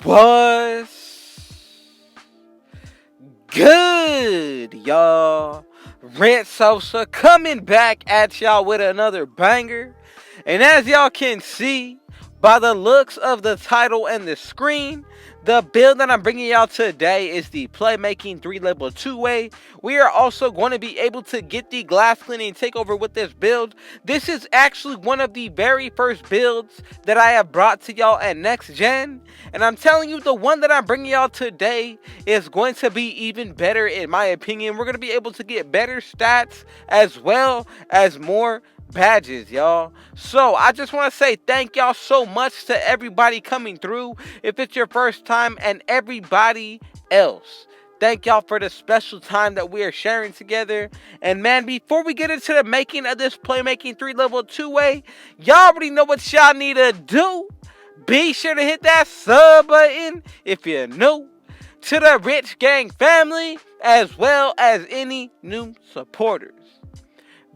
What's good, y'all? Red Sosa coming back at y'all with another banger. And as y'all can see by the looks of the title and the screen, the build that I'm bringing y'all today is the Playmaking 3-level 2-way. We are also going to be able to get the glass cleaning takeover with this build. This is actually one of the very first builds that I have brought to y'all at Next Gen. And I'm telling you, the one that I'm bringing y'all today is going to be even better in my opinion. We're going to be able to get better stats as well as more badges, y'all. So I just want to say thank y'all so much to everybody coming through if it's your first time, and everybody else. Thank y'all for the special time that we are sharing together. And man, before we get into the making of this Playmaking 3-level 2-way, y'all already know what y'all need to do. Be sure to hit that sub button if you're new to the Rich Gang family, as well as any new supporters.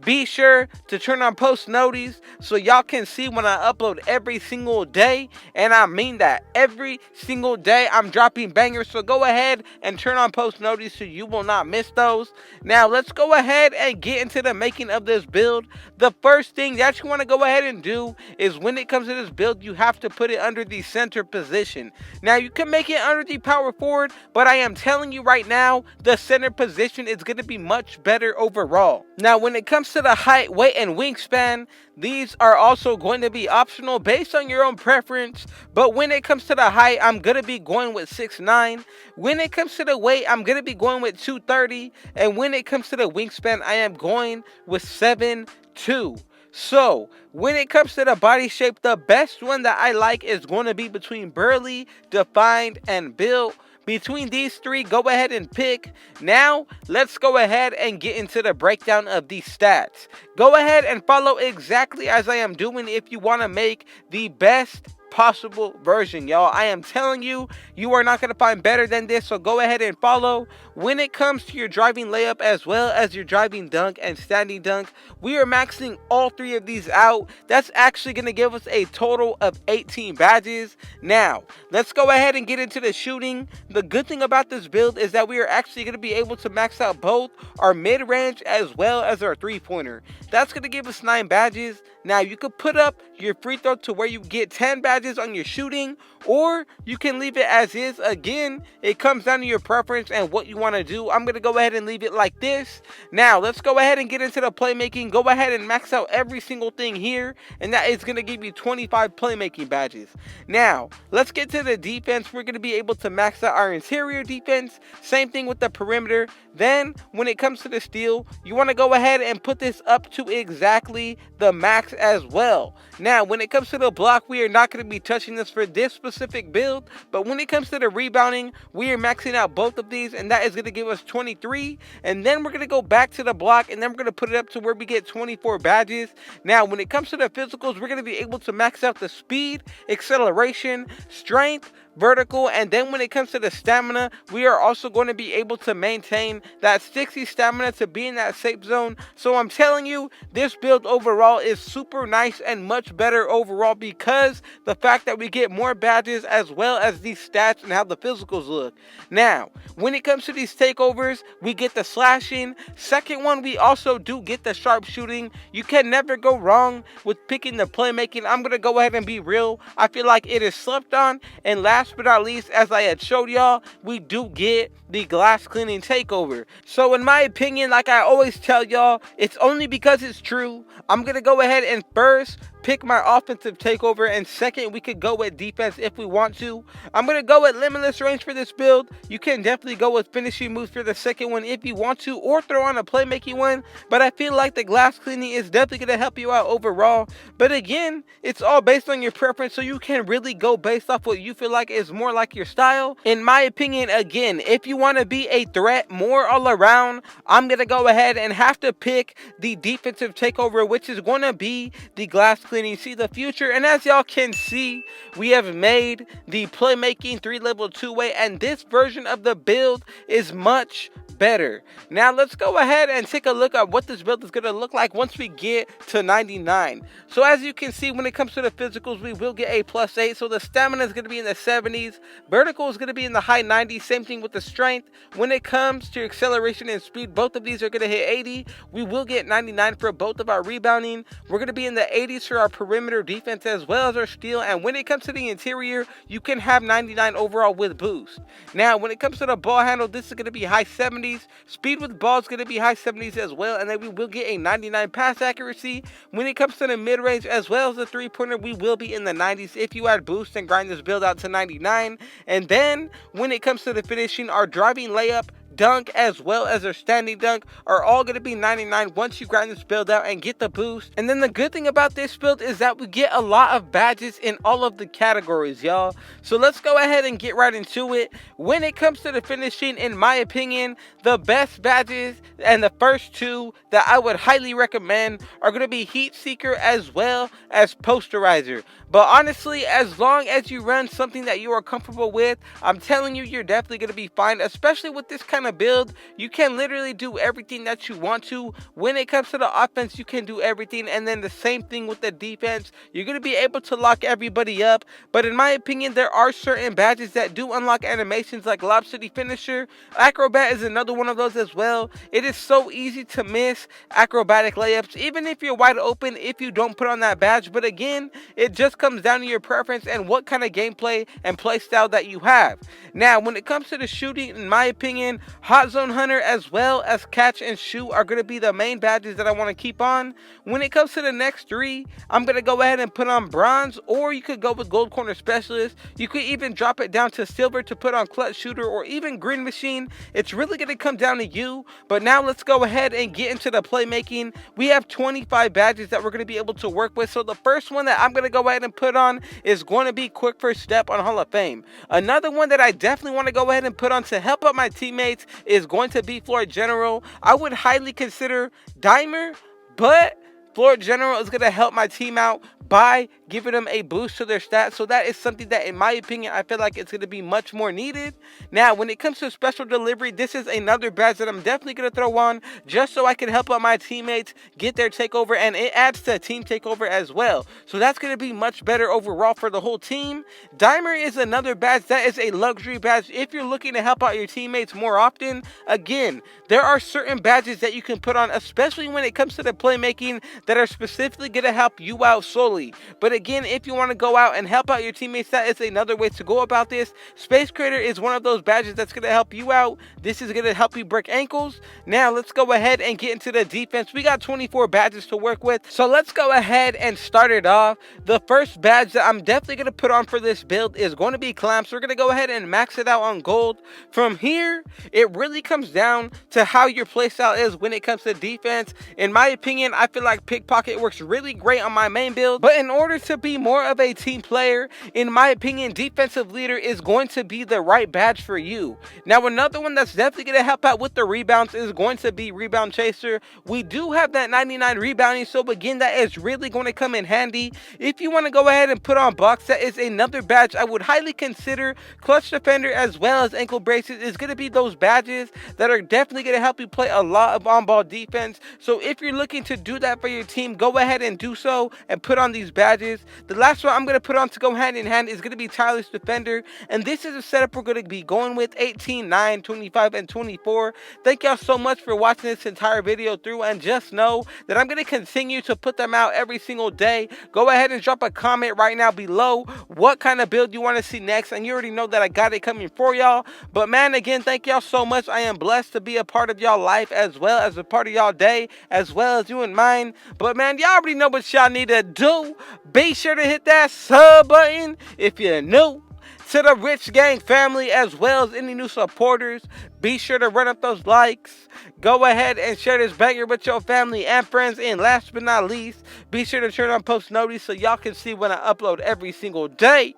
Be sure to turn on post notice so y'all can see when I upload every single day. And I mean that. Every single day I'm dropping bangers. So go ahead and turn on post notice so you will not miss those. Now let's go ahead and get into the making of this build. The first thing that you want to go ahead and do is when it comes to this build, you have to put it under the center position. Now you can make it under the power forward, but I am telling you right now, the center position is going to be much better overall. Now when it comes to the height, weight, and wingspan, these are also going to be optional based on your own preference. But when it comes to the height, I'm going to be going with 6'9". When it comes to the weight, I'm going to be going with 230. And when it comes to the wingspan, I am going with 7'2". So, when it comes to the body shape, the best one that I like is going to be between burly, defined, and built. Between these three, go ahead and pick. Now, let's go ahead and get into the breakdown of these stats. Go ahead and follow exactly as I am doing if you want to make the best possible version, y'all. I am telling you, you are not going to find better than this, so go ahead and follow. When it comes to your driving layup as well as your driving dunk and standing dunk, we are maxing all three of these out. That's actually going to give us a total of 18 badges. Now, let's go ahead and get into the shooting. The good thing about this build is that we are actually going to be able to max out both our mid-range as well as our three-pointer. That's going to give us 9 badges. Now, you could put up your free throw to where you get 10 badges on your shooting, or you can leave it as is. Again, it comes down to your preference and what you want to do. I'm going to go ahead and leave it like this. Now, let's go ahead and get into the playmaking. Go ahead and max out every single thing here, and that is going to give you 25 playmaking badges. Now, let's get to the defense. We're going to be able to max out our interior defense. Same thing with the perimeter. Then, when it comes to the steal, you want to go ahead and put this up to exactly the max as well. Now, when it comes to the block, we are not going to be touching this for this specific build, but when it comes to the rebounding, we are maxing out both of these, and that is going to give us 23. And then we're going to go back to the block, and then we're going to put it up to where we get 24 badges. Now, when it comes to the physicals, we're going to be able to max out the speed, acceleration, strength, vertical, and then when it comes to the stamina, we are also going to be able to maintain that 60 stamina to be in that safe zone. So I'm telling you, this build overall is super nice and much better overall because the fact that we get more badges as well as these stats and how the physicals look. Now, when it comes to these takeovers, we get the slashing. Second one, we also do get the sharp shooting. You can never go wrong with picking the playmaking. I'm going to go ahead and be real. I feel like it is slept on. And last but not least, as I had showed y'all, we do get the glass cleaning takeover. So in my opinion, like I always tell y'all, it's only because it's true. I'm going to go ahead and first pick my offensive takeover, and second, we could go with defense if we want to. I'm going to go with limitless range for this build. You can definitely go with finishing moves for the second one if you want to, or throw on a playmaking one, but I feel like the glass cleaning is definitely going to help you out overall. But again, it's all based on your preference, so you can really go based off what you feel like is more like your style. In my opinion, again, if you want to be a threat more all around, I'm going to go ahead and have to pick the defensive takeover, which is going to be the glass cleaning. See the future, and as y'all can see, we have made the Playmaking 3-level 2-way, and this version of the build is much better. Now let's go ahead and take a look at what this build is going to look like once we get to 99. So as you can see, when it comes to the physicals, we will get a +8. So the stamina is going to be in the 70s. Vertical is going to be in the high 90s. Same thing with the strength. When it comes to acceleration and speed, both of these are going to hit 80. We will get 99 for both of our rebounding. We're going to be in the 80s for our perimeter defense as well as our steal. And when it comes to the interior, you can have 99 overall with boost. Now when it comes to the ball handle, this is going to be high 70s. Speed with ball is going to be high 70s as well. And then we will get a 99 pass accuracy. When it comes to the mid-range as well as the three-pointer, we will be in the 90s if you add boost and grind this build out to 99. And then when it comes to the finishing, our driving layup, dunk, as well as our standing dunk are all going to be 99 once you grind this build out and get the boost. And then the good thing about this build is that we get a lot of badges in all of the categories, y'all. So let's go ahead and get right into it. When it comes to the finishing, in my opinion, the best badges and the first two that I would highly recommend are going to be Heat Seeker as well as Posterizer. But honestly, as long as you run something that you are comfortable with, I'm telling you, you're definitely going to be fine. Especially with this kind of build, you can literally do everything that you want to. When it comes to the offense, you can do everything. And then the same thing with the defense. You're going to be able to lock everybody up. But in my opinion, there are certain badges that do unlock animations like Lob City Finisher. Acrobat is another one of those as well. It is so easy to miss acrobatic layups, even if you're wide open, if you don't put on that badge. But again, it just comes down to your preference and what kind of gameplay and play style that you have. Now, when it comes to the shooting, in my opinion, Hot Zone Hunter as well as Catch and Shoot are going to be the main badges that I want to keep on. When it comes to the next three, I'm going to go ahead and put on Bronze, or you could go with Gold Corner Specialist. You could even drop it down to Silver to put on Clutch Shooter or even Green Machine. It's really going to come down to you. But now let's go ahead and get into the playmaking. We have 25 badges that we're going to be able to work with. So the first one that I'm going to go ahead and put on is going to be Quick First Step on Hall of Fame. Another one that I definitely want to go ahead and put on to help out my teammates is going to be Floor General. I would highly consider Dimer, but Floor General is going to help my team out by giving them a boost to their stats. So that is something that, in my opinion, I feel like it's going to be much more needed. Now, when it comes to Special Delivery, this is another badge that I'm definitely going to throw on just so I can help out my teammates get their takeover, and it adds to team takeover as well. So that's going to be much better overall for the whole team. Dimer is another badge that is a luxury badge if you're looking to help out your teammates more often. Again, there are certain badges that you can put on, especially when it comes to the playmaking, that are specifically going to help you out solely. But again, if you want to go out and help out your teammates, that is another way to go about this. Space Creator is one of those badges that's going to help you out. This is going to help you break ankles. Now let's go ahead and get into the defense. We got 24 badges to work with, so let's go ahead and start it off. The first badge that I'm definitely going to put on for this build is going to be Clamps. We're going to go ahead and max it out on gold. From here, it really comes down to how your playstyle is when it comes to defense. In my opinion, I feel like Pickpocket works really great on my main build, but in order to be more of a team player, in my opinion, Defensive Leader is going to be the right badge for you. Now, another one that's definitely going to help out with the rebounds is going to be Rebound Chaser. We do have that 99 rebounding, so again, that is really going to come in handy. If you want to go ahead and put on Box, that is another badge I would highly consider. Clutch Defender as well as Ankle Braces is going to be those badges that are definitely going to help you play a lot of on-ball defense. So if you're looking to do that for your team, go ahead and do so and put on these badges. The last one I'm going to put on to go hand in hand is going to be Tireless Defender, and this is a setup we're going to be going with 18, 9, 25, and 24. Thank y'all so much for watching this entire video through, and just know that I'm going to continue to put them out every single day. Go ahead and drop a comment right now below what kind of build you want to see next, and you already know that I got it coming for y'all. But man, again, thank y'all so much. I am blessed to be a part of y'all life as well as a part of y'all day as well as you and mine. But man, y'all already know what y'all need to do. Be sure to hit that sub button if you're new to the Rich Gang family, as well as any new supporters. Be sure to run up those likes. Go ahead and share this banger with your family and friends. And last but not least, be sure to turn on post notice so y'all can see when I upload every single day.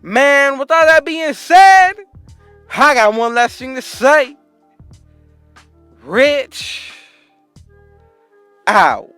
Man, with all that being said, I got one last thing to say. Rich out.